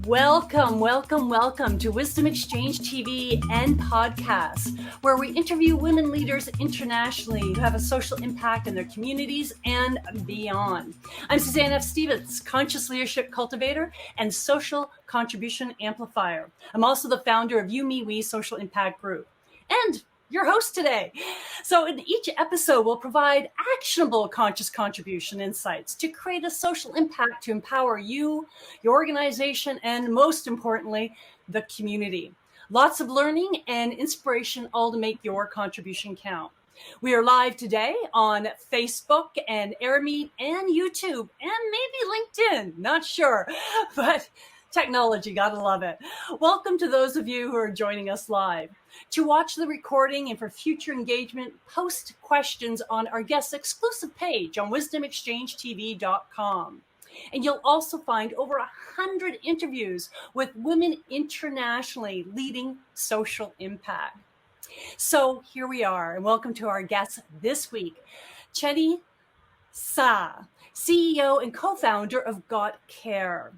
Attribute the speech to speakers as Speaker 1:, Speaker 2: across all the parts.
Speaker 1: Welcome, welcome, welcome to Wisdom Exchange TV and podcast, where we interview women leaders internationally who have a social impact in their communities and beyond. I'm Suzanne F. Stevens, conscious leadership cultivator and social contribution amplifier. I'm also the founder of YouMeWe Social Impact Group and your host today. So in each episode, we'll provide actionable conscious contribution insights to create a social impact to empower you, your organization, and most importantly, the community. Lots of learning and inspiration, all to make your contribution count. We are live today on Facebook and AirMeet and YouTube and maybe LinkedIn, not sure, but technology, gotta love it. Welcome to those of you who are joining us live. To watch the recording and for future engagement, post questions on our guest's exclusive page on wisdomexchangetv.com. And you'll also find over 100 interviews with women internationally leading social impact. So here we are, and welcome to our guests this week, Chenny, CEO and co-founder of Gotcare.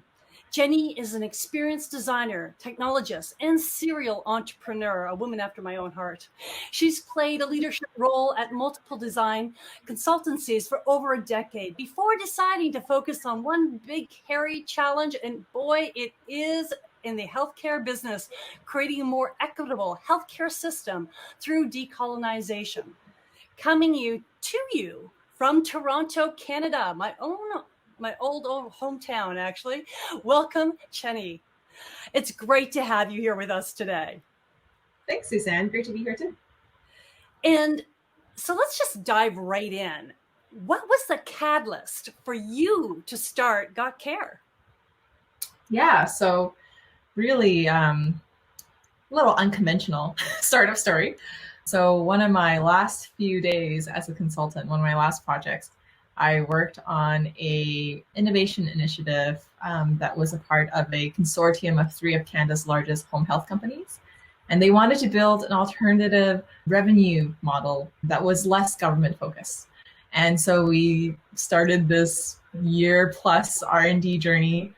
Speaker 1: Chenny is an experienced designer, technologist, and serial entrepreneur, a woman after my own heart. She's played a leadership role at multiple design consultancies for over a decade before deciding to focus on one big, hairy challenge, and boy, it is in the healthcare business, creating a more equitable healthcare system through decolonization. Coming to you from Toronto, Canada, my old hometown, actually. Welcome, Chenny. It's great to have you here with us today.
Speaker 2: Thanks, Suzanne. Great to be here too.
Speaker 1: And so let's just dive right in. What was the catalyst for you to start Gotcare?
Speaker 2: Yeah, so really a little unconventional startup story. So one of my last few days as a consultant, one of my last projects, I worked on a innovation initiative that was a part of a consortium of 3 of Canada's largest home health companies. And they wanted to build an alternative revenue model that was less government focused. And so we started this year-plus R&D journey,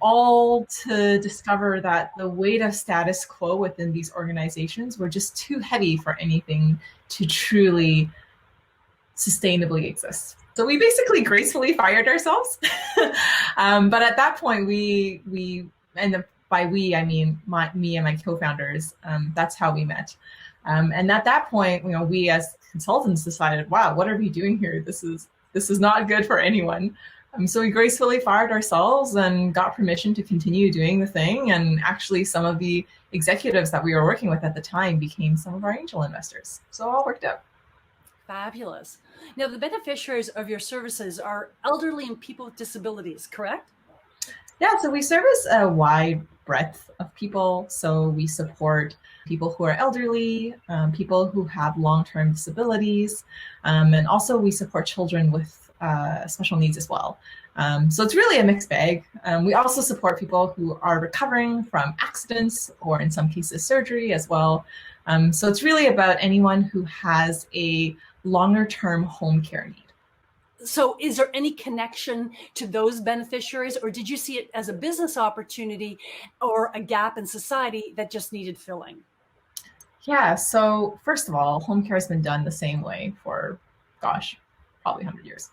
Speaker 2: all to discover that the weight of status quo within these organizations were just too heavy for anything to truly sustainably exist. So we basically gracefully fired ourselves. But at that point, we and by we, I mean me and my co-founders, that's how we met. And at that point, we as consultants decided, wow, what are we doing here? This is not good for anyone. So we gracefully fired ourselves and got permission to continue doing the thing. And actually some of the executives that we were working with at the time became some of our angel investors. So it all worked out.
Speaker 1: Fabulous. Now, the beneficiaries of your services are elderly and people with disabilities, correct?
Speaker 2: Yeah, so we service a wide breadth of people. So we support people who are elderly, people who have long-term disabilities, and also we support children with special needs as well. So it's really a mixed bag. We also support people who are recovering from accidents or in some cases surgery as well. So it's really about anyone who has a longer term home care need.
Speaker 1: So is there any connection to those beneficiaries, or did you see it as a business opportunity or a gap in society that just needed filling?
Speaker 2: Yeah, so first of all, home care has been done the same way for, probably 100 years.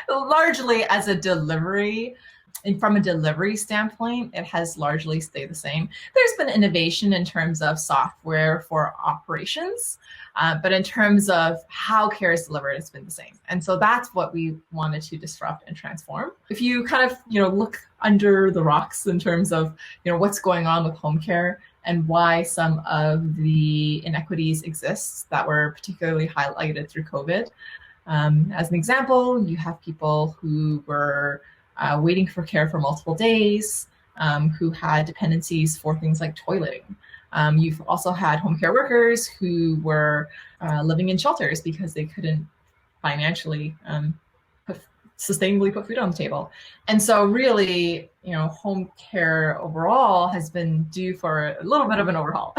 Speaker 2: Largely as a delivery. And from a delivery standpoint, it has largely stayed the same. There's been innovation in terms of software for operations, but in terms of how care is delivered, it's been the same. And so that's what we wanted to disrupt and transform. If you kind of, look under the rocks in terms of, what's going on with home care and why some of the inequities exist that were particularly highlighted through COVID. As an example, you have people who were waiting for care for multiple days, who had dependencies for things like toileting. You've also had home care workers who were living in shelters because they couldn't financially sustainably put food on the table. And so really, home care overall has been due for a little bit of an overhaul.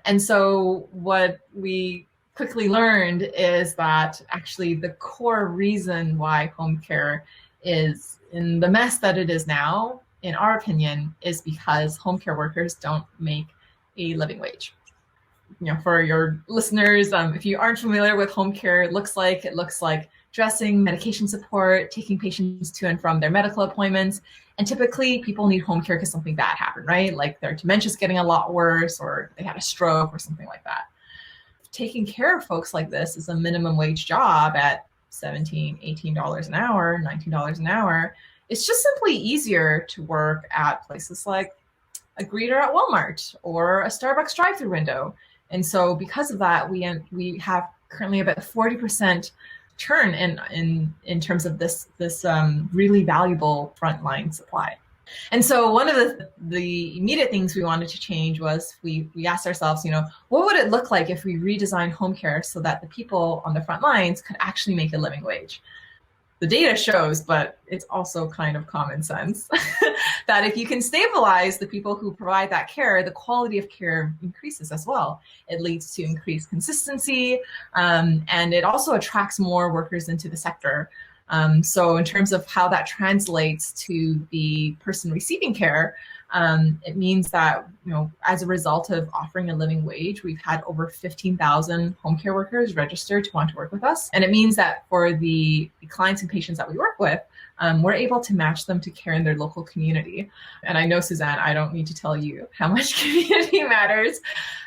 Speaker 2: And so what we quickly learned is that actually the core reason why home care is in the mess that it is now in our opinion, is because home care workers don't make a living wage. For your listeners, if you aren't familiar with home care, it looks like dressing, medication support, taking patients to and from their medical appointments. And typically people need home care because something bad happened, right? Like their dementia's getting a lot worse, or they had a stroke or something like that. Taking care of folks like this is a minimum wage job at $17, $18 an hour, $19 an hour. It's just simply easier to work at places like a greeter at Walmart or a Starbucks drive-through window. And so because of that, we have currently about 40% turn in terms of this really valuable frontline supply. And so one of the immediate things we wanted to change was we asked ourselves, what would it look like if we redesigned home care so that the people on the front lines could actually make a living wage? The data shows, but it's also kind of common sense, that if you can stabilize the people who provide that care, the quality of care increases as well. It leads to increased consistency, and it also attracts more workers into the sector. So in terms of how that translates to the person receiving care, it means that, as a result of offering a living wage, we've had over 15,000 home care workers registered to want to work with us. And it means that for the clients and patients that we work with, we're able to match them to care in their local community. And I know, Suzanne, I don't need to tell you how much community matters.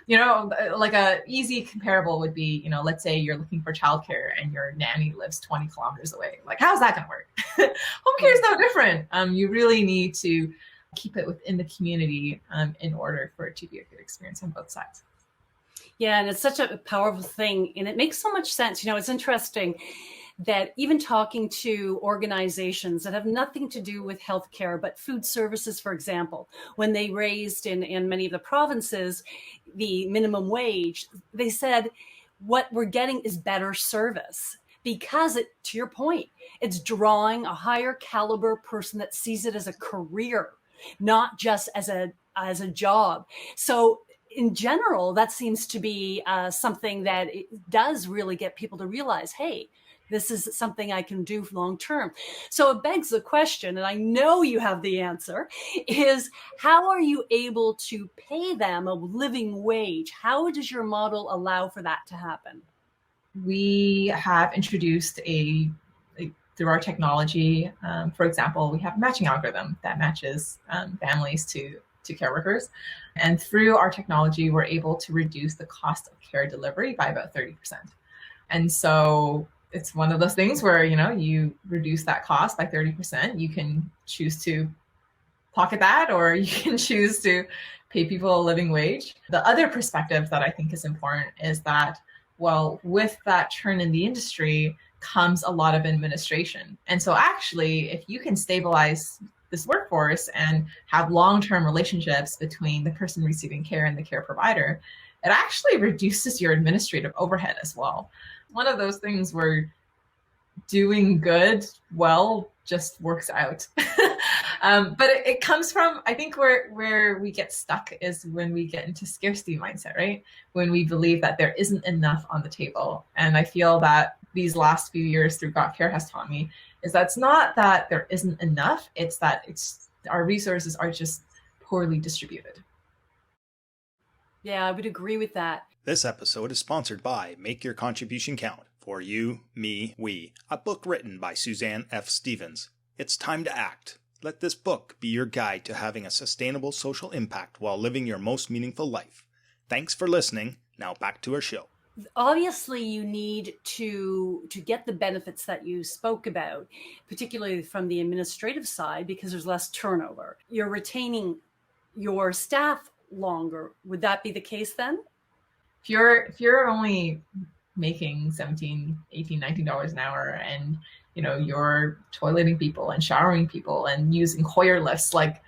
Speaker 2: Like a easy comparable would be, let's say you're looking for childcare and your nanny lives 20 kilometers away. Like, how's that going to work? Home care is no different. You really need to keep it within the community in order for it to be a good experience on both sides.
Speaker 1: Yeah, and it's such a powerful thing, and it makes so much sense. It's interesting that even talking to organizations that have nothing to do with healthcare, but food services, for example, when they raised in many of the provinces the minimum wage, they said, what we're getting is better service. Because to your point, it's drawing a higher caliber person that sees it as a career, not just as a job. So in general, that seems to be something that it does really get people to realize, hey, this is something I can do long term. So it begs the question, and I know you have the answer, is how are you able to pay them a living wage? How does your model allow for that to happen?
Speaker 2: We have introduced through our technology, for example, we have a matching algorithm that matches families to care workers. And through our technology, we're able to reduce the cost of care delivery by about 30%. And so it's one of those things where, you reduce that cost by 30%. You can choose to pocket that, or you can choose to pay people a living wage. The other perspective that I think is important is that, well, with that churn in the industry comes a lot of administration. And so actually, if you can stabilize this workforce and have long-term relationships between the person receiving care and the care provider, it actually reduces your administrative overhead as well. One of those things where doing good well just works out. But it comes from, I think where we get stuck is when we get into scarcity mindset, right? When we believe that there isn't enough on the table. And I feel that these last few years through Gotcare has taught me is that it's not that there isn't enough, it's that our resources are just poorly distributed.
Speaker 1: Yeah, I would agree with that.
Speaker 3: This episode is sponsored by Make Your Contribution Count for You, Me, We, a book written by Suzanne F. Stevens. It's time to act. Let this book be your guide to having a sustainable social impact while living your most meaningful life. Thanks for listening. Now back to our show.
Speaker 1: Obviously, you need to get the benefits that you spoke about, particularly from the administrative side, because there's less turnover. You're retaining your staff longer. Would that be the case then?
Speaker 2: If you're only making $17, $18, $19 an hour, and you're toileting people and showering people and using Hoyer lifts, like,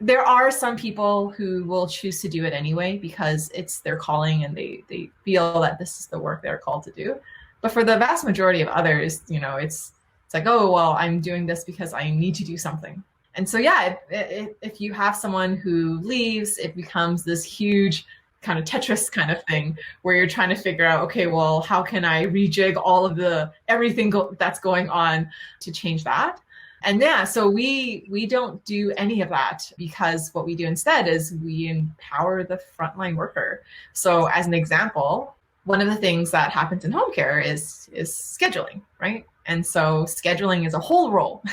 Speaker 2: there are some people who will choose to do it anyway because it's their calling and they feel that this is the work they're called to do. But for the vast majority of others, it's like, oh, well, I'm doing this because I need to do something. And so, yeah, if you have someone who leaves, it becomes this huge kind of Tetris kind of thing where you're trying to figure out, okay, well, how can I rejig all of everything that's going on to change that? And yeah, so we don't do any of that, because what we do instead is we empower the frontline worker. So as an example, one of the things that happens in home care is scheduling, right? And so scheduling is a whole role.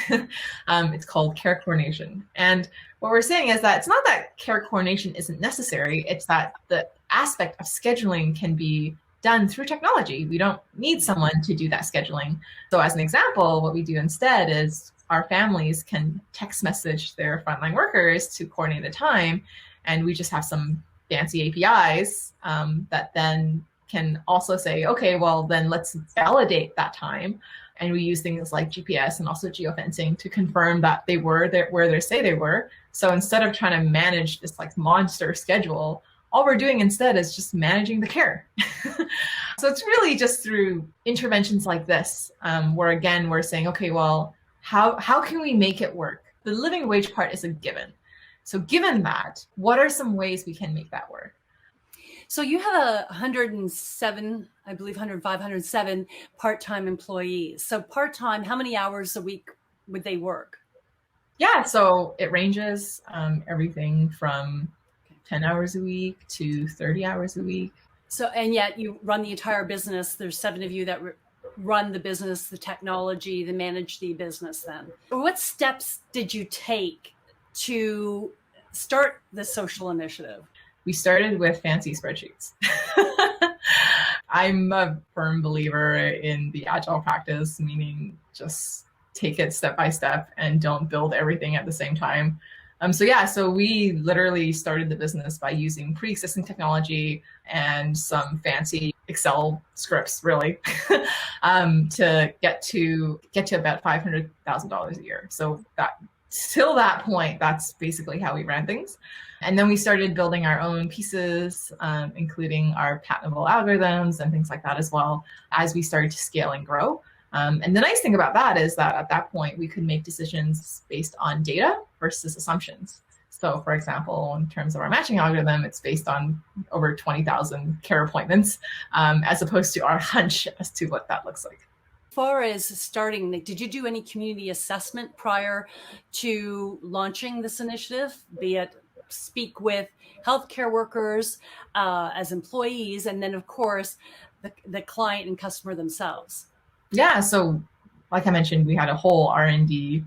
Speaker 2: It's called care coordination. And what we're saying is that it's not that care coordination isn't necessary, it's that the aspect of scheduling can be done through technology. We don't need someone to do that scheduling. So as an example, what we do instead is our families can text message their frontline workers to coordinate the time. And we just have some fancy APIs that then can also say, okay, well, then let's validate that time. And we use things like GPS and also geofencing to confirm that they were there where they say they were. So instead of trying to manage this like monster schedule, all we're doing instead is just managing the care. So it's really just through interventions like this, where again, we're saying, okay, well, how can we make it work? The living wage part is a given. So given that, what are some ways we can make that work?
Speaker 1: So you have 107, I believe 105, 107 part-time employees. So part-time, how many hours a week would they work?
Speaker 2: Yeah, so it ranges everything from 10 hours a week to 30 hours a week.
Speaker 1: So, and yet you run the entire business. There's 7 of you that run the business, the technology, the manage the business then. What steps did you take to start the social initiative?
Speaker 2: We started with fancy spreadsheets. I'm a firm believer in the agile practice, meaning just take it step by step and don't build everything at the same time. So we literally started the business by using pre-existing technology and some fancy Excel scripts, really, to get to about $500,000 a year. So that till that point, that's basically how we ran things. And then we started building our own pieces, including our patentable algorithms and things like that as well, as we started to scale and grow. And the nice thing about that is that at that point, we could make decisions based on data versus assumptions. So for example, in terms of our matching algorithm, it's based on over 20,000 care appointments, as opposed to our hunch as to what that looks like.
Speaker 1: As far as starting, did you do any community assessment prior to launching this initiative, be it speak with healthcare workers as employees, and then of course, the client and customer themselves?
Speaker 2: Yeah, so like I mentioned, we had a whole R&D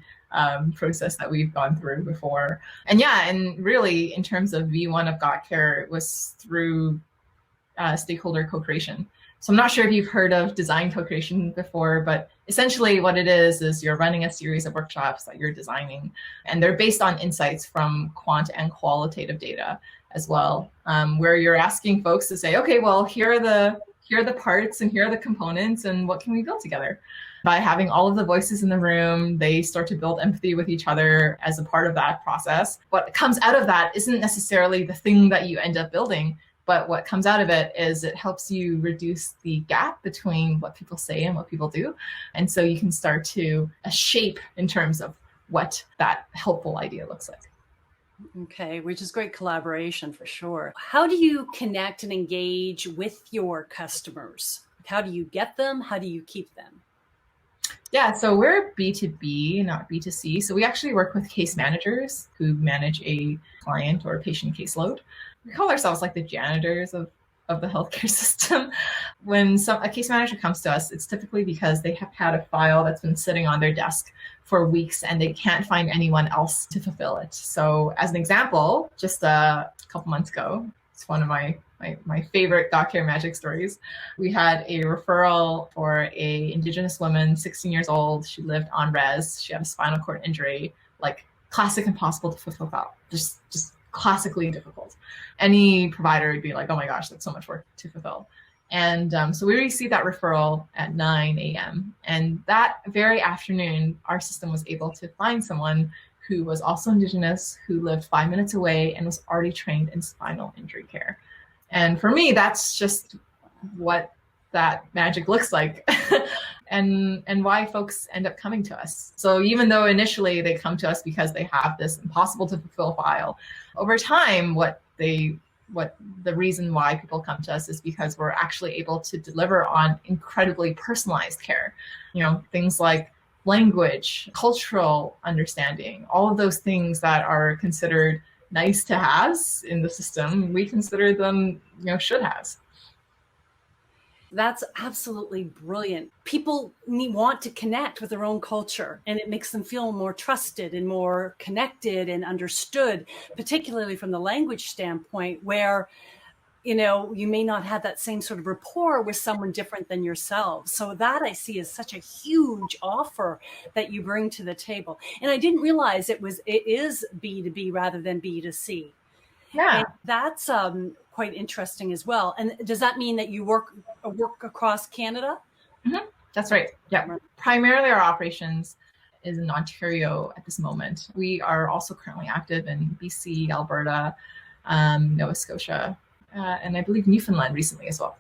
Speaker 2: process that we've gone through before. And yeah, and really in terms of V1 of Gotcare, it was through stakeholder co-creation. So I'm not sure if you've heard of design co-creation before, but essentially what it is you're running a series of workshops that you're designing, and they're based on insights from quant and qualitative data as well, where you're asking folks to say, okay, well, here are the parts and here are the components and what can we build together? By having all of the voices in the room, they start to build empathy with each other as a part of that process. What comes out of that isn't necessarily the thing that you end up building, but what comes out of it is it helps you reduce the gap between what people say and what people do. And so you can start to shape in terms of what that helpful idea looks like.
Speaker 1: Okay, which is great collaboration for sure. How do you connect and engage with your customers? How do you get them? How do you keep them?
Speaker 2: Yeah, so we're B2B, not B2C. So we actually work with case managers who manage a client or a patient caseload. We call ourselves like the janitors of the healthcare system. When a case manager comes to us, it's typically because they have had a file that's been sitting on their desk for weeks and they can't find anyone else to fulfill it. So as an example, just a couple months ago, it's one of my favorite Gotcare magic stories. We had a referral for a Indigenous woman, 16 years old. She lived on res. She had a spinal cord injury, like classic impossible to fulfill file, just classically difficult. Any provider would be like, oh my gosh, that's so much work to fulfill. And so we received that referral at 9 a.m. And that very afternoon, our system was able to find someone who was also Indigenous, who lived 5 minutes away and was already trained in spinal injury care. And for me, that's just what that magic looks like and why folks end up coming to us. So even though initially they come to us because they have this impossible to fulfill file, over time, the reason why people come to us is because we're actually able to deliver on incredibly personalized care. You know, things like language, cultural understanding, all of those things that are considered nice to haves in the system, we consider them, should haves.
Speaker 1: That's absolutely brilliant. People want to connect with their own culture, and it makes them feel more trusted and more connected and understood, particularly from the language standpoint, where you may not have that same sort of rapport with someone different than yourself. So that I see as such a huge offer that you bring to the table. And I didn't realize it is B2B rather than B2C.
Speaker 2: Yeah.
Speaker 1: And that's quite interesting as well. And does that mean that you work across Canada?
Speaker 2: Mm-hmm. That's right. Yeah. Primarily our operations is in Ontario at this moment. We are also currently active in BC, Alberta, Nova Scotia, and I believe Newfoundland recently as well.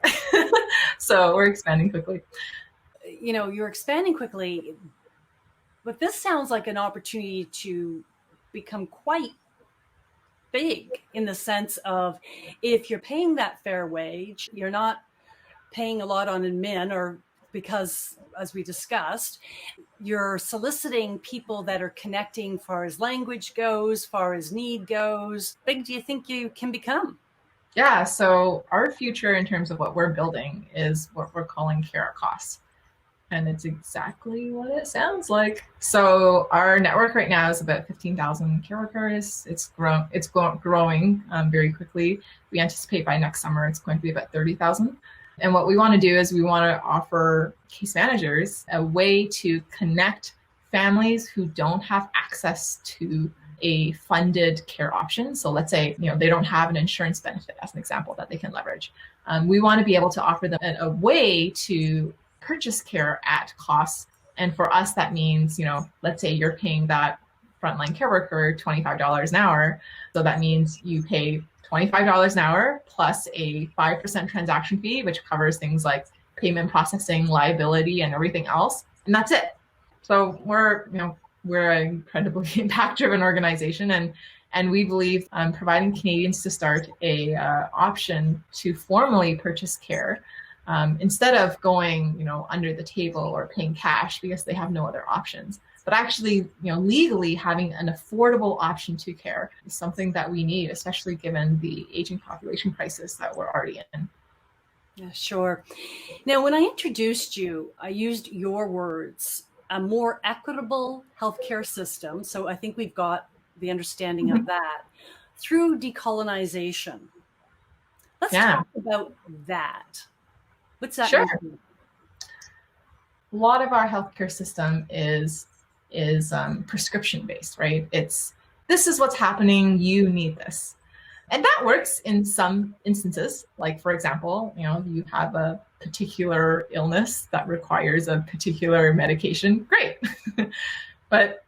Speaker 2: So we're expanding quickly.
Speaker 1: You're expanding quickly, but this sounds like an opportunity to become quite big in the sense of, if you're paying that fair wage, you're not paying a lot on admin, or because, as we discussed, you're soliciting people that are connecting far as language goes, far as need goes. Big do you think you can become?
Speaker 2: Yeah, so our future in terms of what we're building is what we're calling care at cost. And it's exactly what it sounds like. So our network right now is about 15,000 care workers. It's growing very quickly. We anticipate by next summer it's going to be about 30,000. And what we want to do is we want to offer case managers a way to connect families who don't have access to a funded care option. So let's say, they don't have an insurance benefit, as an example, that they can leverage. We want to be able to offer them a way to purchase care at cost. And for us, that means, let's say you're paying that frontline care worker $25 an hour. So that means you pay $25 an hour plus a 5% transaction fee, which covers things like payment processing, liability, and everything else. And that's it. So we're an incredibly impact-driven organization, and we believe providing Canadians to start a option to formally purchase care instead of going, under the table or paying cash because they have no other options. But actually, legally having an affordable option to care is something that we need, especially given the aging population crisis that we're already in.
Speaker 1: Yeah, sure. Now, when I introduced you, I used your words, a more equitable healthcare system. So I think we've got the understanding of that through decolonization. Let's talk about that. What's that?
Speaker 2: Sure. Mean? A lot of our healthcare system is prescription based, right? This is what's happening. You need this. And that works in some instances. Like, for example, you have a particular illness that requires a particular medication. Great. But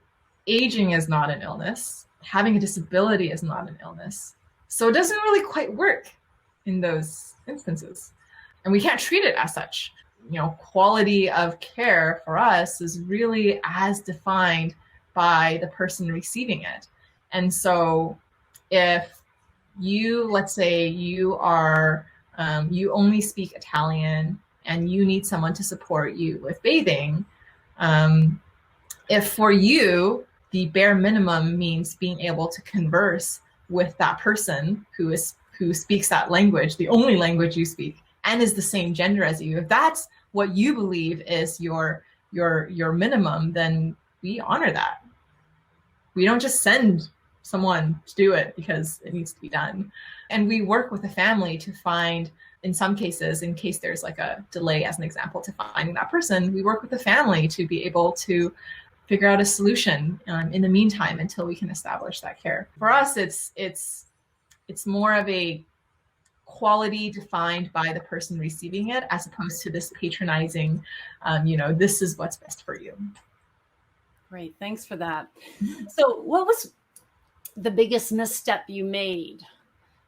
Speaker 2: aging is not an illness. Having a disability is not an illness. So it doesn't really quite work in those instances. And we can't treat it as such. Quality of care for us is really as defined by the person receiving it. And so if let's say you are, you only speak Italian and you need someone to support you with bathing, if for you, the bare minimum means being able to converse with that person who speaks that language, the only language you speak, and is the same gender as you, if that's what you believe is your minimum, then we honor that. We don't just send someone to do it because it needs to be done. And we work with the family to find, in some cases, in case there's like a delay, as an example, to finding that person, we work with the family to be able to figure out a solution in the meantime until we can establish that care. For us, it's more of a quality defined by the person receiving it, as opposed to this patronizing, this is what's best for you.
Speaker 1: Great, thanks for that. So what was the biggest misstep you made,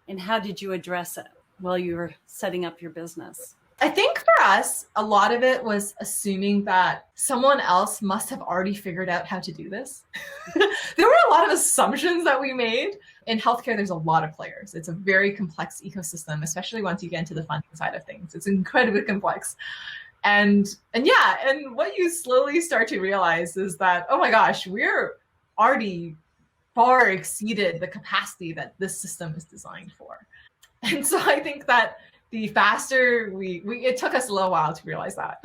Speaker 1: and how did you address it while you were setting up your business?
Speaker 2: I think for us, a lot of it was assuming that someone else must have already figured out how to do this. There were a lot of assumptions that we made. In healthcare, there's a lot of players. It's a very complex ecosystem, especially once you get into the funding side of things. It's incredibly complex. And what you slowly start to realize is that, oh my gosh, we're already far exceeded the capacity that this system is designed for. And so I think that the faster it took us a little while to realize that.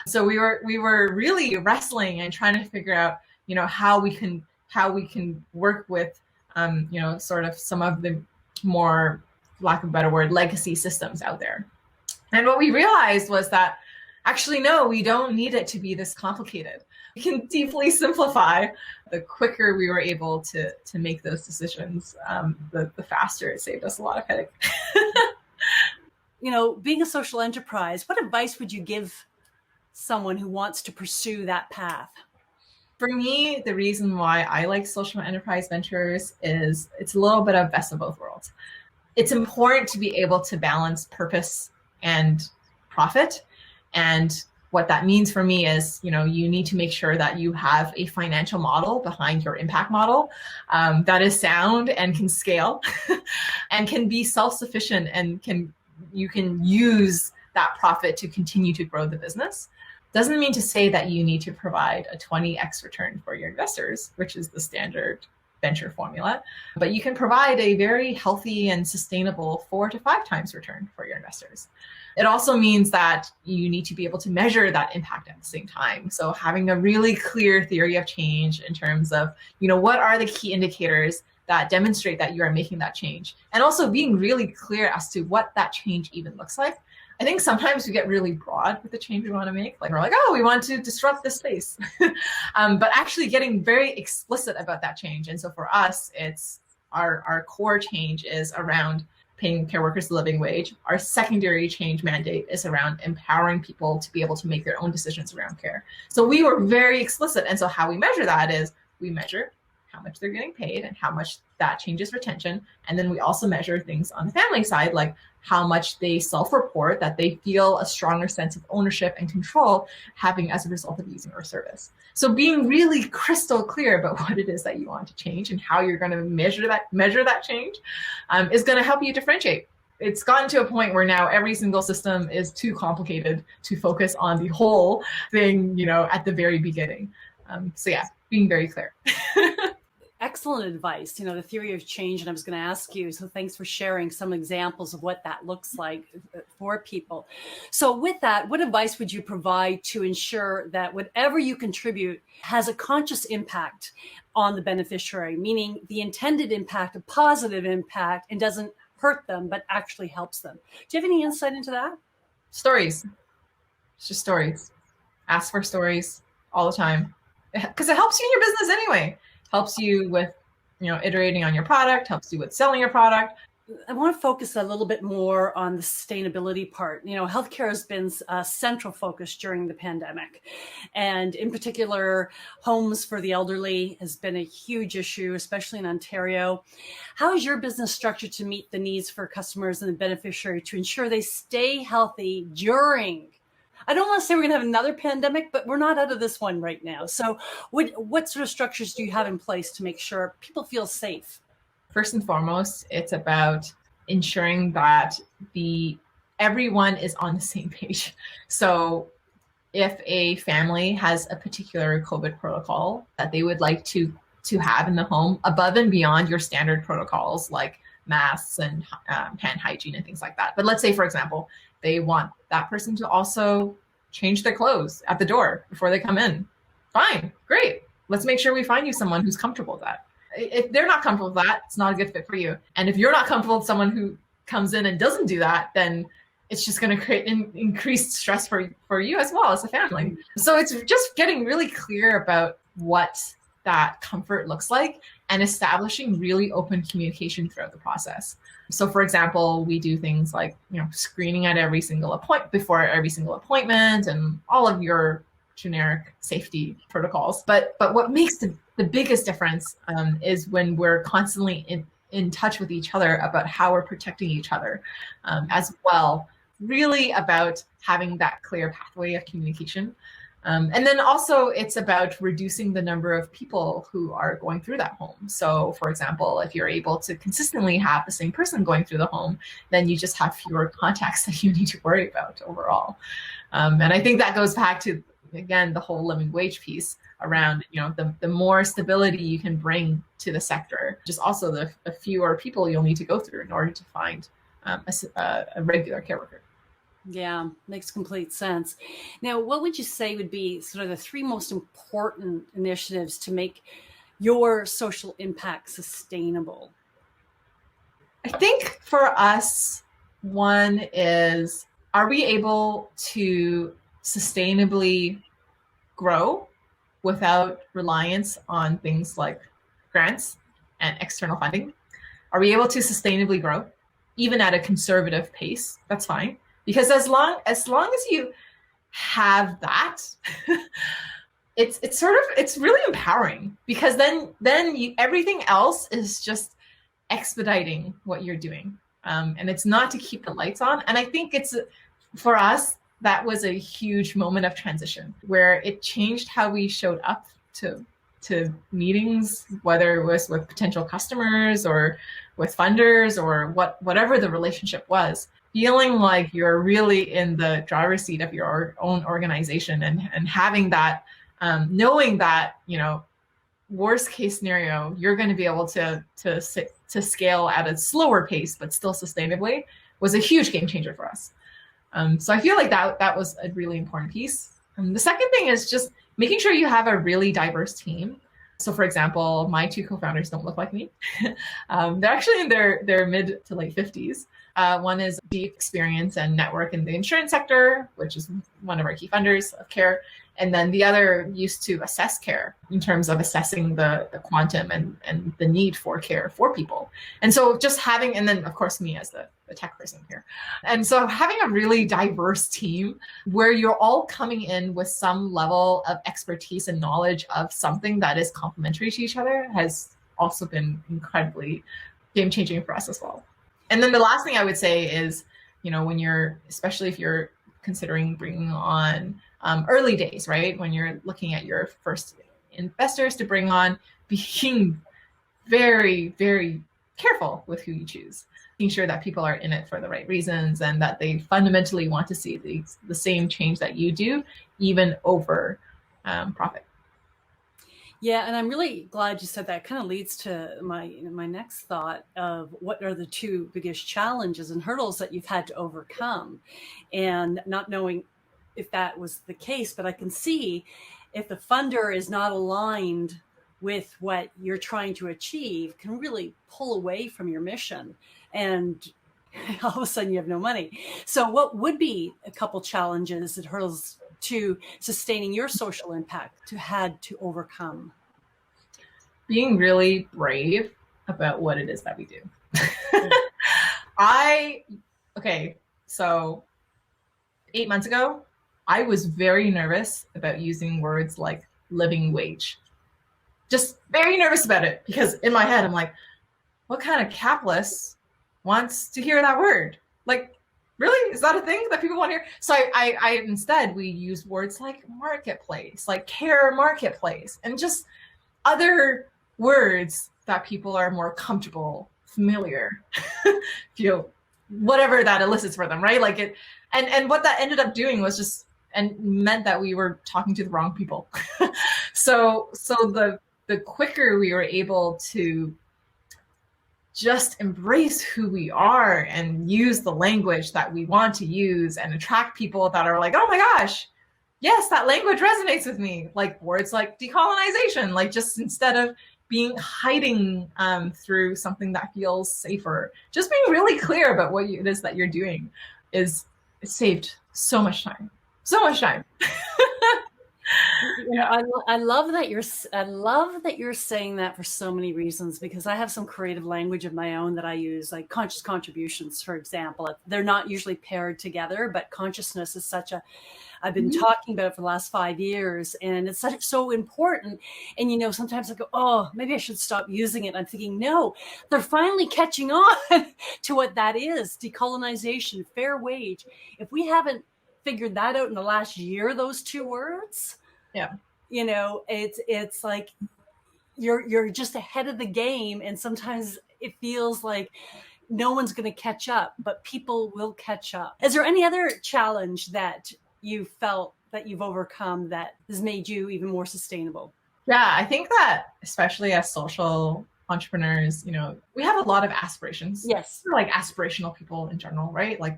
Speaker 2: So we were really wrestling and trying to figure out, how we can work with, sort of some of the more, lack of a better word, legacy systems out there. And what we realized was that actually, no, we don't need it to be this complicated. We can deeply simplify. The quicker we were able to make those decisions, the faster it saved us a lot of headache.
Speaker 1: Being a social enterprise, what advice would you give someone who wants to pursue that path?
Speaker 2: For me, the reason why I like social enterprise ventures is it's a little bit of best of both worlds. It's important to be able to balance purpose and profit. And what that means for me is, you need to make sure that you have a financial model behind your impact model that is sound and can scale and can be self-sufficient and you can use that profit to continue to grow the business. Doesn't mean to say that you need to provide a 20x return for your investors, which is the standard venture formula, but you can provide a very healthy and sustainable 4 to 5 times return for your investors. It also means that you need to be able to measure that impact at the same time. So having a really clear theory of change in terms of, what are the key indicators that demonstrate that you are making that change, and also being really clear as to what that change even looks like. I think sometimes we get really broad with the change we want to make. Like we're like, oh, we want to disrupt this space. But actually getting very explicit about that change. And so for us, it's our core change is around paying care workers the living wage. Our secondary change mandate is around empowering people to be able to make their own decisions around care. So we were very explicit. And so how we measure that is we measure how much they're getting paid and how much that changes retention. And then we also measure things on the family side, like how much they self-report that they feel a stronger sense of ownership and control having as a result of using our service. So being really crystal clear about what it is that you want to change and how you're going to measure that change is going to help you differentiate. It's gotten to a point where now every single system is too complicated to focus on the whole thing, at the very beginning. So yeah, being very clear.
Speaker 1: Excellent advice, the theory of change. And I was going to ask you, so thanks for sharing some examples of what that looks like for people. So with that, what advice would you provide to ensure that whatever you contribute has a conscious impact on the beneficiary, meaning the intended impact, a positive impact, and doesn't hurt them, but actually helps them? Do you have any insight into that?
Speaker 2: Stories. It's just stories. Ask for stories all the time because it helps you in your business anyway. Helps you with, iterating on your product, helps you with selling your product.
Speaker 1: I want to focus a little bit more on the sustainability part. Healthcare has been a central focus during the pandemic. And in particular, homes for the elderly has been a huge issue, especially in Ontario. How is your business structured to meet the needs for customers and the beneficiary to ensure they stay healthy during, I don't want to say we're going to have another pandemic, but we're not out of this one right now. So what sort of structures do you have in place to make sure people feel safe?
Speaker 2: First and foremost, it's about ensuring that everyone is on the same page. So if a family has a particular COVID protocol that they would like to have in the home above and beyond your standard protocols like masks and hand hygiene and things like that. But let's say, for example, they want that person to also change their clothes at the door before they come in. Fine, great. Let's make sure we find you someone who's comfortable with that. If they're not comfortable with that, it's not a good fit for you. And if you're not comfortable with someone who comes in and doesn't do that, then it's just going to create increased stress for you as well as a family. So it's just getting really clear about what that comfort looks like and establishing really open communication throughout the process. So for example, we do things like, screening at every single appointment and all of your generic safety protocols. But what makes the biggest difference is when we're constantly in touch with each other about how we're protecting each other as well. Really about having that clear pathway of communication. And then also it's about reducing the number of people who are going through that home. So for example, if you're able to consistently have the same person going through the home, then you just have fewer contacts that you need to worry about overall. And I think that goes back to, again, the whole living wage piece around, the more stability you can bring to the sector, just also the fewer people you'll need to go through in order to find a regular care worker.
Speaker 1: Yeah, makes complete sense. Now, what would you say would be sort of the three most important initiatives to make your social impact sustainable?
Speaker 2: I think for us, one is, are we able to sustainably grow without reliance on things like grants and external funding? Are we able to sustainably grow, even at a conservative pace? That's fine. Because as long as you have that, it's really empowering, because then everything else is just expediting what you're doing, and it's not to keep the lights on. And I think for us, that was a huge moment of transition where it changed how we showed up to meetings, whether it was with potential customers or with funders or whatever the relationship was. Feeling like you're really in the driver's seat of your own organization, and having that, knowing that, worst case scenario, you're going to be able to scale at a slower pace, but still sustainably, was a huge game changer for us. So I feel like that was a really important piece. The second thing is just making sure you have a really diverse team. So for example, my two co-founders don't look like me. They're actually in their mid to late 50s. One is deep experience and network in the insurance sector, which is one of our key funders of care. And then the other used to assess care in terms of assessing the quantum and the need for care for people. And so just having, and then of course me as the tech person here. And so having a really diverse team where you're all coming in with some level of expertise and knowledge of something that is complementary to each other has also been incredibly game-changing for us as well. And then the last thing I would say is, especially if you're considering bringing on early days, right? When you're looking at your first investors to bring on, being very, very careful with who you choose, making sure that people are in it for the right reasons and that they fundamentally want to see the same change that you do, even over profit.
Speaker 1: Yeah, and I'm really glad you said that. Kind of leads to my next thought of what are the two biggest challenges and hurdles that you've had to overcome, and not knowing if that was the case, but I can see if the funder is not aligned with what you're trying to achieve, can really pull away from your mission, and all of a sudden you have no money. So what would be a couple challenges and hurdles to sustaining your social impact to had to overcome?
Speaker 2: Being really brave about what it is that we do. So 8 months ago, I was very nervous about using words like living wage. Just very nervous about it, because in my head, I'm like, what kind of capitalist wants to hear that word? Like, really? Is that a thing that people want to hear? So I instead, we use words like marketplace, like care marketplace, and just other words that people are more comfortable, familiar, whatever that elicits for them, right? Like it, and what that ended up doing was just, and meant that we were talking to the wrong people. So the quicker we were able to just embrace who we are and use the language that we want to use and attract people that are like, oh my gosh, yes, that language resonates with me. Like words like decolonization, like just instead of hiding through something that feels safer, just being really clear about what it is that you're doing it saved so much time. So much time.
Speaker 1: I love that you're saying that for so many reasons, because I have some creative language of my own that I use, like conscious contributions, for example. They're not usually paired together, but consciousness is I've been talking about it for the last 5 years, and it's so important. And, sometimes I go, oh, maybe I should stop using it. I'm thinking, no, they're finally catching on to what that is. Decolonization, fair wage. If we haven't figured that out in the last year, those two words.
Speaker 2: Yeah.
Speaker 1: You know, it's like you're just ahead of the game, and sometimes it feels like no one's going to catch up, but people will catch up. Is there any other challenge that you felt that you've overcome that has made you even more sustainable?
Speaker 2: Yeah, I think that especially as social entrepreneurs, you know, we have a lot of aspirations.
Speaker 1: Yes.
Speaker 2: We're like aspirational people in general, right? Like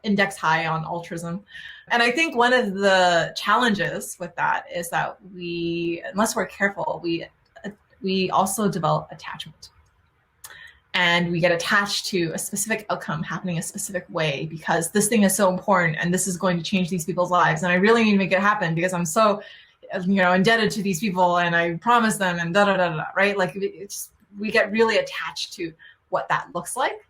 Speaker 2: index high on altruism. And I think one of the challenges with that is that unless we're careful, we also develop attachment. And we get attached to a specific outcome happening a specific way because this thing is so important and this is going to change these people's lives. And I really need to make it happen because I'm so, you know, indebted to these people and I promise them and right? Like we get really attached to what that looks like.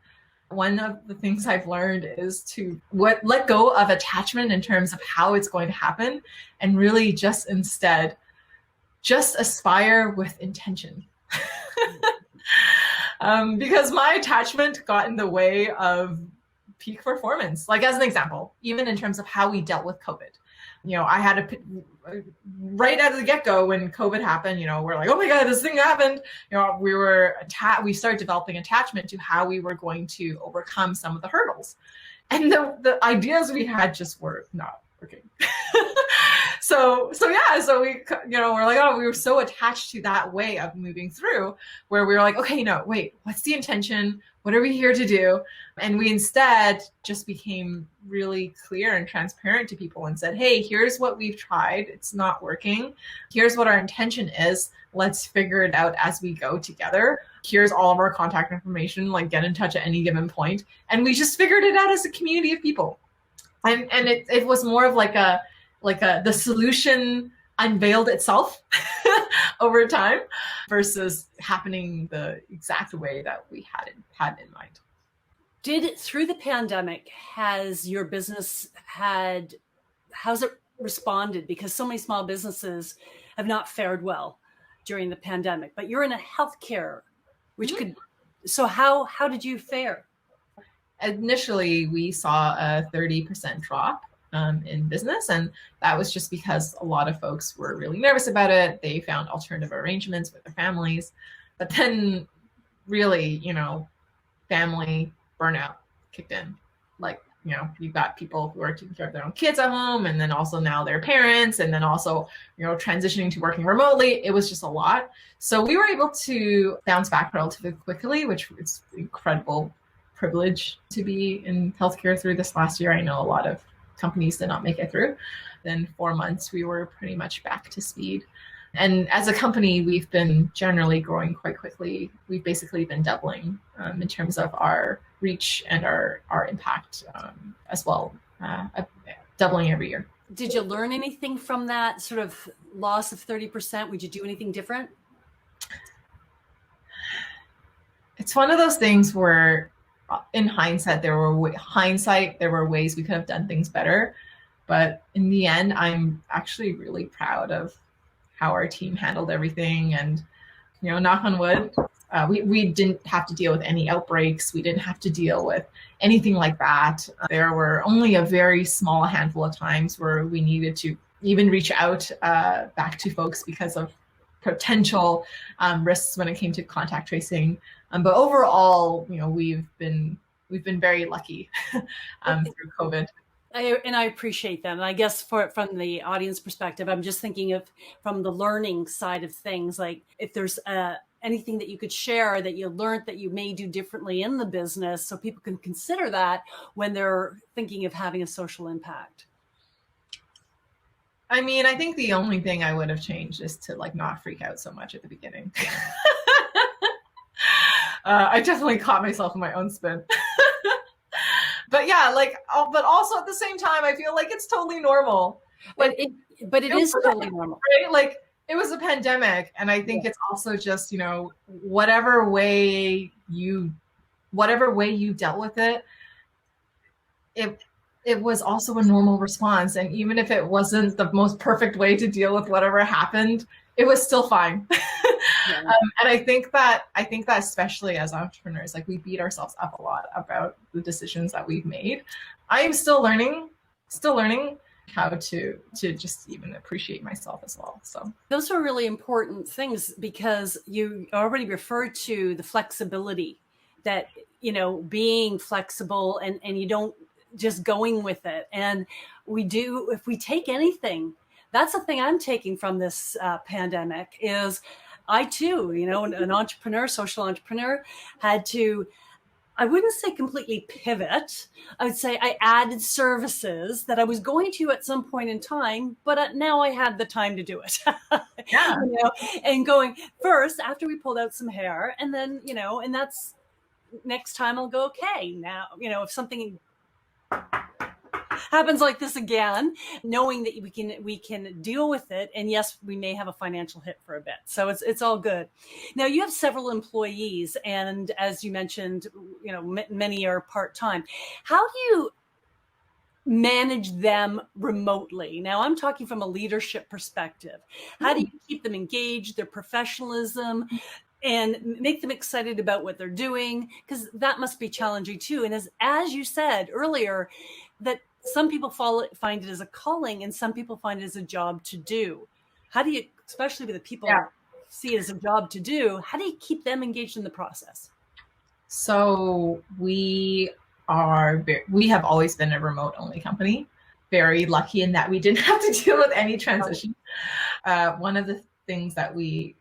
Speaker 2: One of the things I've learned is to let go of attachment in terms of how it's going to happen and really just instead aspire with intention. Because my attachment got in the way of peak performance. Like as an example, even in terms of how we dealt with COVID, you know, I had right out of the get-go when COVID happened, you know, we're like, oh my God, this thing happened. You know, we started developing attachment to how we were going to overcome some of the hurdles. And the ideas we had just were not working. So we, you know, we're like, oh, we were so attached to that way of moving through where we were like, okay, no, wait, what's the intention? What are we here to do? And we instead just became really clear and transparent to people and said, hey, here's what we've tried. It's not working. Here's what our intention is. Let's figure it out as we go together. Here's all of our contact information, like get in touch at any given point. And we just figured it out as a community of people. And it was more of the solution unveiled itself over time versus happening the exact way that we had in mind.
Speaker 1: Through the pandemic, has your business how's it responded? Because so many small businesses have not fared well during the pandemic, but you're in a healthcare, which so how did you fare?
Speaker 2: Initially, we saw a 30% drop in business. And that was just because a lot of folks were really nervous about it. They found alternative arrangements with their families. But then really, you know, family burnout kicked in. Like, you know, you've got people who are taking care of their own kids at home and then also now their parents and then also, you know, transitioning to working remotely. It was just a lot. So we were able to bounce back relatively quickly, which is incredible privilege to be in healthcare through this last year. I know a lot of companies did not make it through. Then 4 months, we were pretty much back to speed. And as a company, we've been generally growing quite quickly. We've basically been doubling in terms of our reach and our impact as well, doubling every year.
Speaker 1: Did you learn anything from that sort of loss of 30%? Would you do anything different?
Speaker 2: It's one of those things where in hindsight, there were ways we could have done things better. But in the end, I'm actually really proud of how our team handled everything. And, you know, knock on wood, we didn't have to deal with any outbreaks. We didn't have to deal with anything like that. There were only a very small handful of times where we needed to even reach out back to folks because of potential risks when it came to contact tracing. But overall, you know, we've been very lucky through COVID.
Speaker 1: I appreciate that. And I guess from the audience perspective, I'm just thinking of from the learning side of things, like if there's anything that you could share that you learned that you may do differently in the business so people can consider that when they're thinking of having a social impact.
Speaker 2: I mean, I think the only thing I would have changed is to like not freak out so much at the beginning. I definitely caught myself in my own spin. But yeah, but also at the same time, I feel like it's totally normal.
Speaker 1: But it is totally normal.
Speaker 2: Right? Like it was a pandemic. And I think it's also just, you know, whatever way you dealt with it, it was also a normal response. And even if it wasn't the most perfect way to deal with whatever happened, it was still fine. Yeah. And I think that especially as entrepreneurs, like we beat ourselves up a lot about the decisions that we've made. I am still learning still learning how to just even appreciate myself as well. So
Speaker 1: those are really important things, because you already referred to the flexibility, that, being flexible and you don't just going with it. And if we take anything, that's the thing I'm taking from this pandemic is I too, an entrepreneur, social entrepreneur, had to, I wouldn't say completely pivot. I would say I added services that I was going to at some point in time, but now I had the time to do it.
Speaker 2: yeah,
Speaker 1: and going first after we pulled out some hair, and then, and that's next time I'll go, okay, now, if something happens like this again, knowing that we can deal with it. And yes, we may have a financial hit for a bit. So it's all good. Now you have several employees, and as you mentioned, many are part-time. How do you manage them remotely? Now I'm talking from a leadership perspective. How do you keep them engaged, their professionalism, and make them excited about what they're doing? Because that must be challenging too. And as you said earlier, that some people find it as a calling and some people find it as a job to do. How do you, especially with the people see it as a job to do, how do you keep them engaged in the process?
Speaker 2: So we have always been a remote only company. Very lucky in that we didn't have to deal with any transition. One of the things that we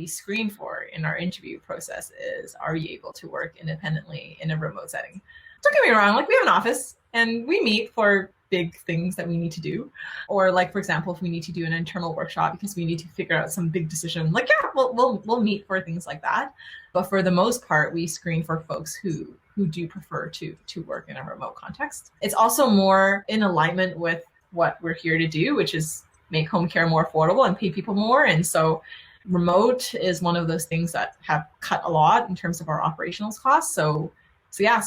Speaker 2: screen for in our interview process is, are you able to work independently in a remote setting? Don't get me wrong, like we have an office and we meet for big things that we need to do. Or like, for example, if we need to do an internal workshop because we need to figure out some big decision, like, yeah, we'll meet for things like that. But for the most part, we screen for folks who do prefer to work in a remote context. It's also more in alignment with what we're here to do, which is make home care more affordable and pay people more. And so remote is one of those things that have cut a lot in terms of our operational costs. So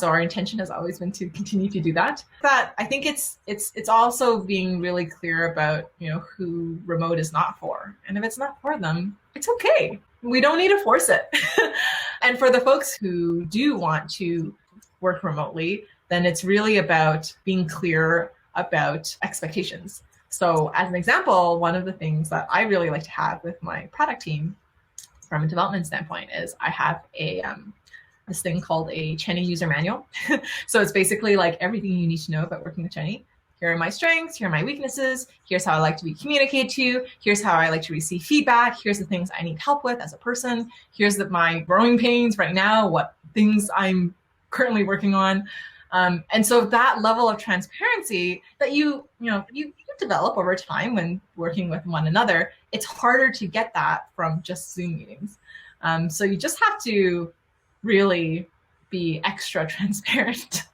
Speaker 2: our intention has always been to continue to do that. But I think it's also being really clear about, who remote is not for. And if it's not for them, it's okay. We don't need to force it. And for the folks who do want to work remotely, then it's really about being clear about expectations. So as an example, one of the things that I really like to have with my product team from a development standpoint is I have this thing called a Chenny user manual. So it's basically like everything you need to know about working with Chenny. Here are my strengths, here are my weaknesses, here's how I like to be communicated to, here's how I like to receive feedback, here's the things I need help with as a person, here's my growing pains right now, what things I'm currently working on. And so that level of transparency that you develop over time when working with one another, it's harder to get that from just Zoom meetings. So you just have to really be extra transparent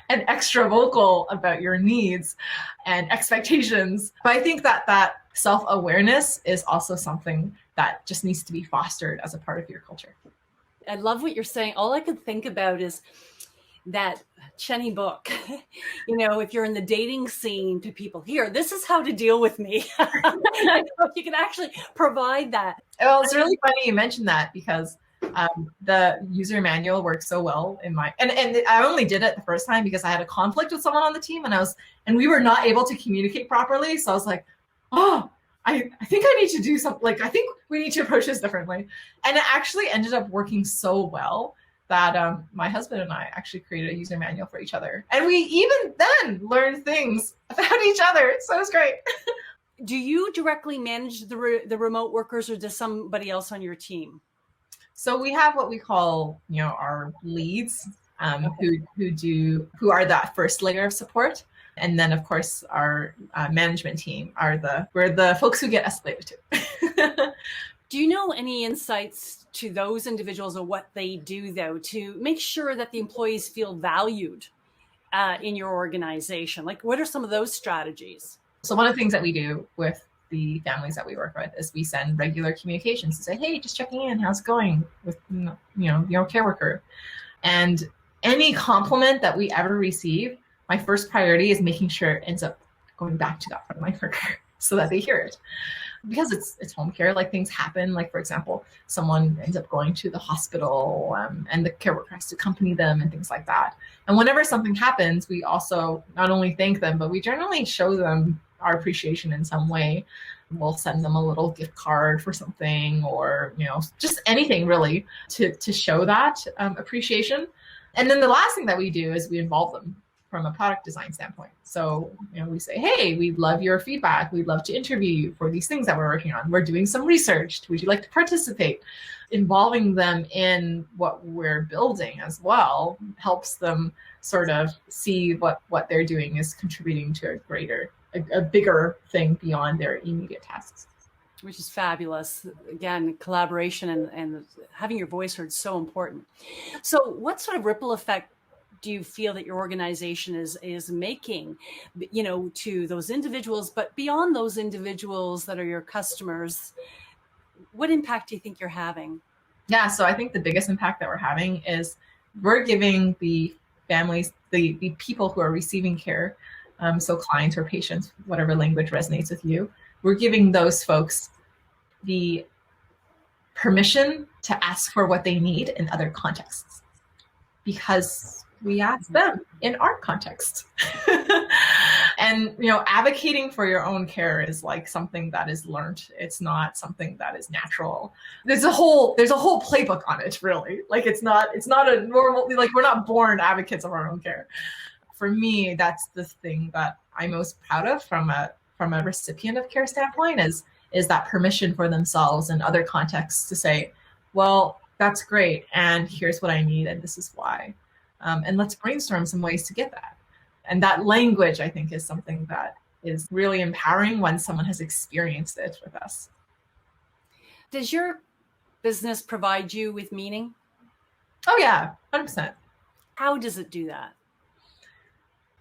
Speaker 2: and extra vocal about your needs and expectations. But I think that self-awareness is also something that just needs to be fostered as a part of your culture.
Speaker 1: I love what you're saying. All I could think about is that Chenny book, if you're in the dating scene to people here, this is how to deal with me. I know if you can actually provide that.
Speaker 2: Well, it's really funny you mentioned that because the user manual works so well in and I only did it the first time because I had a conflict with someone on the team and we were not able to communicate properly. So I was like, oh, I think I need to do something. Like, I think we need to approach this differently. And it actually ended up working so well that my husband and I actually created a user manual for each other. And we even then learned things about each other. So it was great.
Speaker 1: Do you directly manage the remote workers, or does somebody else on your team?
Speaker 2: So we have what we call, our leads, who are that first layer of support. And then, of course, our management team we're the folks who get escalated to.
Speaker 1: Do you know any insights to those individuals or what they do, though, to make sure that the employees feel valued in your organization? Like, what are some of those strategies?
Speaker 2: So one of the things that we do with the families that we work with is we send regular communications to say, hey, just checking in, how's it going with your care worker? And any compliment that we ever receive, my first priority is making sure it ends up going back to that frontline worker so that they hear it. because it's home care, like things happen. Like, for example, someone ends up going to the hospital, and the care worker has to accompany them and things like that. And whenever something happens, we also not only thank them, but we generally show them our appreciation in some way. We'll send them a little gift card for something, or, just anything really to show that appreciation. And then the last thing that we do is we involve them from a product design standpoint. So, we say, hey, we'd love your feedback. We'd love to interview you for these things that we're working on. We're doing some research. Would you like to participate? Involving them in what we're building as well helps them sort of see what they're doing is contributing to a bigger thing beyond their immediate tasks.
Speaker 1: Which is fabulous. Again, collaboration and having your voice heard is so important. So what sort of ripple effect do you feel that your organization is making, to those individuals, but beyond those individuals that are your customers? What impact do you think you're having?
Speaker 2: Yeah, so I think the biggest impact that we're having is we're giving the families, the people who are receiving care, so clients or patients, whatever language resonates with you, we're giving those folks the permission to ask for what they need in other contexts, because we ask them in our context. And, advocating for your own care is like something that is learned. It's not something that is natural. There's a whole playbook on it, really. Like, it's not a normal, like, we're not born advocates of our own care. For me, that's the thing that I'm most proud of from a recipient of care standpoint is that permission for themselves in other contexts to say, well, that's great, and here's what I need, and this is why. And let's brainstorm some ways to get that. And that language, I think, is something that is really empowering when someone has experienced it with us.
Speaker 1: Does your business provide you with meaning?
Speaker 2: Oh, yeah, 100%.
Speaker 1: How does it do that?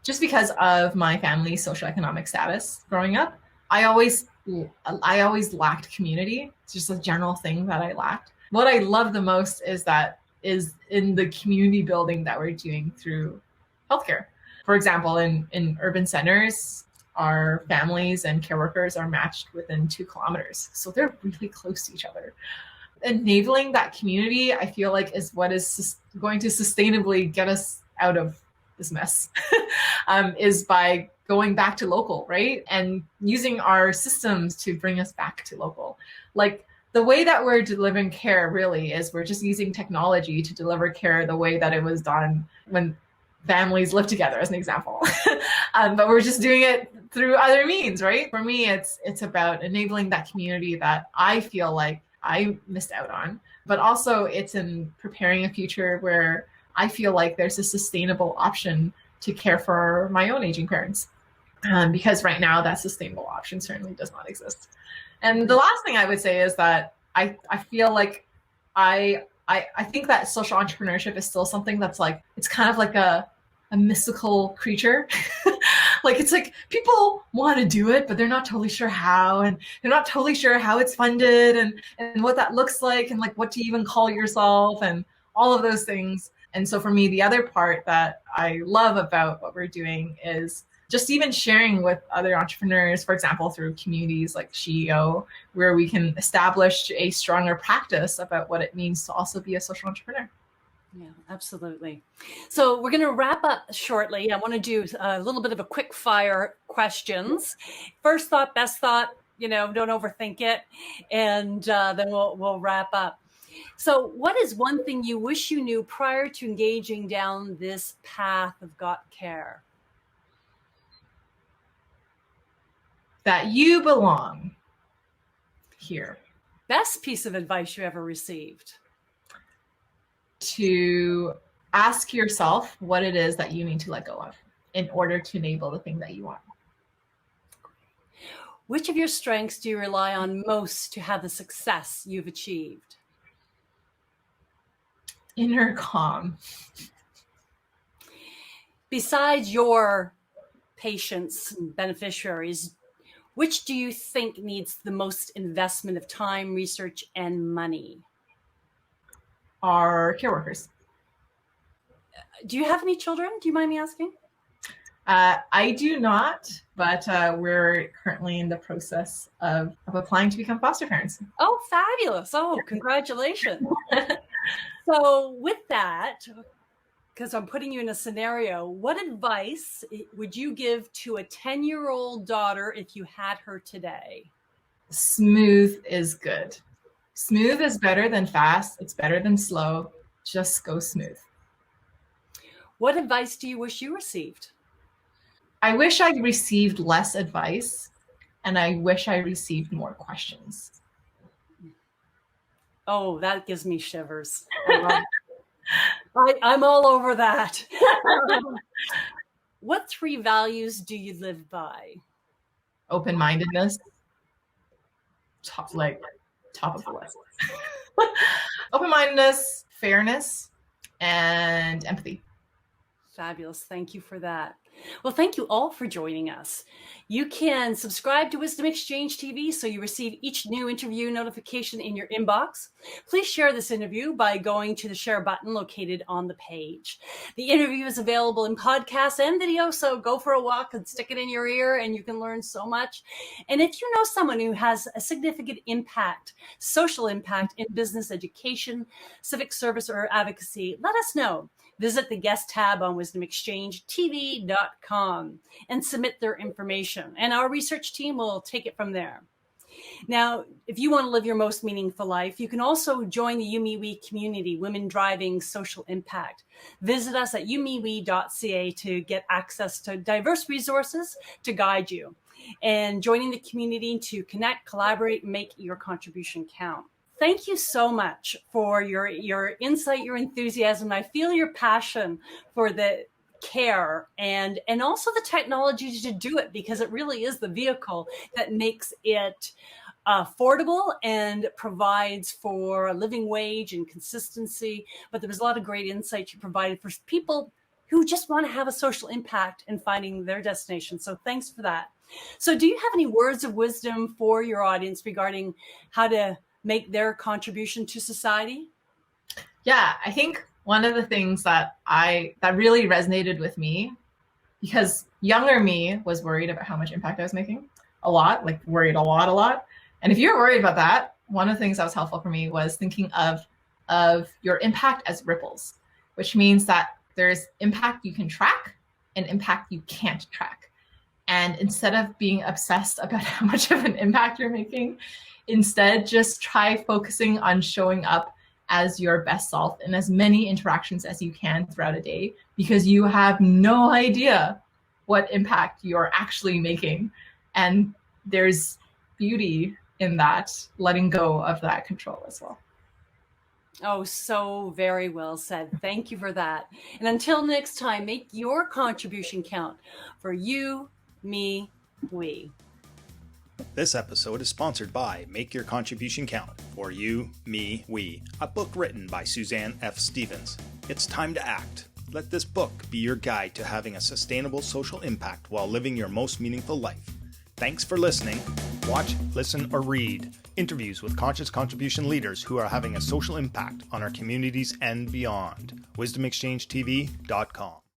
Speaker 2: Just because of my family's socioeconomic status growing up, I always lacked community. It's just a general thing that I lacked. What I love the most is in the community building that we're doing through healthcare. For example, in urban centers, our families and care workers are matched within 2 kilometers. So they're really close to each other. Enabling that community, I feel like, is what is going to sustainably get us out of this mess, is by going back to local, right? And using our systems to bring us back to local. Like, the way that we're delivering care really is we're just using technology to deliver care the way that it was done when families lived together, as an example. But we're just doing it through other means, right? For me, it's about enabling that community that I feel like I missed out on, but also it's in preparing a future where I feel like there's a sustainable option to care for my own aging parents. Because right now that sustainable option certainly does not exist. And the last thing I would say is that I feel like I think that social entrepreneurship is still something that's like, it's kind of like a mystical creature. Like, it's like people want to do it, but they're not totally sure how, and they're not totally sure how it's funded and what that looks like, and like what to even call yourself and all of those things. And so for me, the other part that I love about what we're doing is just even sharing with other entrepreneurs, for example, through communities like SheEO, where we can establish a stronger practice about what it means to also be a social entrepreneur.
Speaker 1: Yeah, absolutely. So we're going to wrap up shortly. I want to do a little bit of a quick fire questions. First thought, best thought, don't overthink it. And then we'll wrap up. So what is one thing you wish you knew prior to engaging down this path of Gotcare?
Speaker 2: That you belong here.
Speaker 1: Best piece of advice you ever received?
Speaker 2: To ask yourself what it is that you need to let go of in order to enable the thing that you want.
Speaker 1: Which of your strengths do you rely on most to have the success you've achieved?
Speaker 2: Inner calm.
Speaker 1: Besides your patients and beneficiaries, which do you think needs the most investment of time, research, and money?
Speaker 2: Our care workers.
Speaker 1: Do you have any children? Do you mind me asking?
Speaker 2: I do not, but we're currently in the process of applying to become foster parents.
Speaker 1: Oh, fabulous. Oh, congratulations. So with that, because I'm putting you in a scenario, what advice would you give to a 10-year-old daughter if you had her today?
Speaker 2: Smooth is good. Smooth is better than fast. It's better than slow. Just go smooth.
Speaker 1: What advice do you wish you received?
Speaker 2: I wish I received less advice, and I wish I received more questions.
Speaker 1: Oh, that gives me shivers. I'm all over that. What 3 values do you live by?
Speaker 2: Open-mindedness, top of the list. Open-mindedness, fairness, and empathy.
Speaker 1: Fabulous. Thank you for that. Well, thank you all for joining us. You can subscribe to Wisdom Exchange TV so you receive each new interview notification in your inbox. Please share this interview by going to the share button located on the page. The interview is available in podcast and video, so go for a walk and stick it in your ear and you can learn so much. And if you know someone who has a significant impact, social impact in business, education, civic service, or advocacy, let us know. Visit the guest tab on wisdomexchangetv.com and submit their information, and our research team will take it from there. Now, if you want to live your most meaningful life, you can also join the YouMeWe community, Women Driving Social Impact. Visit us at youmewe.ca to get access to diverse resources to guide you, and joining the community to connect, collaborate, and make your contribution count. Thank you so much for your insight, your enthusiasm. I feel your passion for the care and also the technology to do it, because it really is the vehicle that makes it affordable and provides for a living wage and consistency. But there was a lot of great insight you provided for people who just want to have a social impact in finding their destination. So thanks for that. So do you have any words of wisdom for your audience regarding how to make their contribution to society?
Speaker 2: Yeah, I think one of the things that really resonated with me, because younger me was worried about how much impact I was making, worried a lot. And if you're worried about that, one of the things that was helpful for me was thinking of your impact as ripples, which means that there's impact you can track and impact you can't track. And instead of being obsessed about how much of an impact you're making, instead, just try focusing on showing up as your best self in as many interactions as you can throughout a day, because you have no idea what impact you're actually making. And there's beauty in that, letting go of that control as well.
Speaker 1: Oh, so very well said. Thank you for that. And until next time, make your contribution count for you, me, we.
Speaker 3: This episode is sponsored by Make Your Contribution Count for You, Me, We, a book written by Suzanne F. Stevens. It's time to act. Let this book be your guide to having a sustainable social impact while living your most meaningful life. Thanks for listening. Watch, listen, or read interviews with conscious contribution leaders who are having a social impact on our communities and beyond. WisdomExchangeTV.com